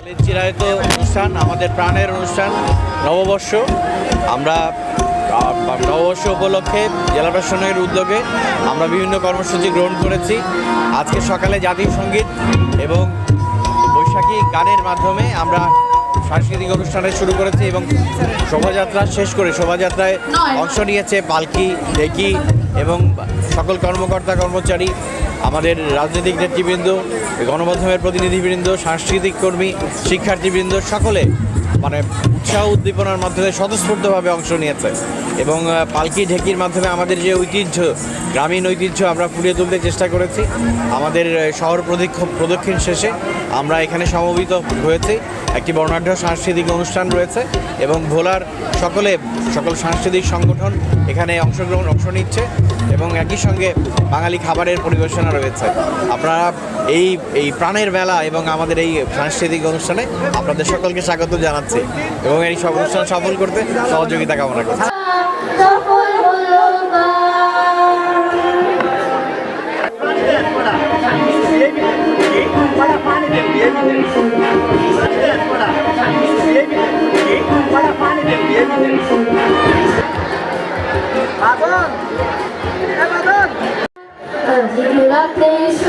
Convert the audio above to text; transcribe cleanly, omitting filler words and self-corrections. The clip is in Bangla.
চিরায়ত অনুষ্ঠান, আমাদের প্রাণের অনুষ্ঠান নববর্ষ। আমরা নববর্ষ উপলক্ষে জেলা প্রশাসনের উদ্যোগে আমরা বিভিন্ন কর্মসূচি গ্রহণ করেছি। আজকে সকালে জাতীয় সঙ্গীত এবং বৈশাখী গানের মাধ্যমে আমরা সাংস্কৃতিক অনুষ্ঠানে শুরু করেছি এবং শোভাযাত্রা শেষ করে শোভাযাত্রায় অংশ নিয়েছে পালকি, ঢেকি এবং সকল কর্মকর্তা কর্মচারী, আমাদের রাজনৈতিক নেতৃবৃন্দ, গণমাধ্যমের প্রতিনিধিবৃন্দ, সাংস্কৃতিক কর্মী, শিক্ষার্থীবৃন্দ সকলে মানে উৎসাহ উদ্দীপনার মাধ্যমে স্বতঃস্ফূর্তভাবে অংশ নিয়েছে এবং পালকি ঢেকির মাধ্যমে আমাদের যে ঐতিহ্য, গ্রামীণ ঐতিহ্য আমরা ফুটিয়ে তুলতে চেষ্টা করেছি। আমাদের শহর প্রদক্ষিণ শেষে আমরা এখানে সমবেত হয়েছি। একটি বর্ণাঢ্য সাংস্কৃতিক অনুষ্ঠান রয়েছে এবং ভোলার সকল সাংস্কৃতিক সংগঠন এখানে অংশ নিচ্ছে এবং একই সঙ্গে বাঙালি খাবারের পরিবেশনা রয়েছে। আপনারা এই প্রাণের মেলা এবং আমাদের এই সাংস্কৃতিক অনুষ্ঠানে আপনাদের সকলকে স্বাগত জানাচ্ছি এবং এই সব অনুষ্ঠান সফল করতে সহযোগিতা কামনা করছি। Terima kasih.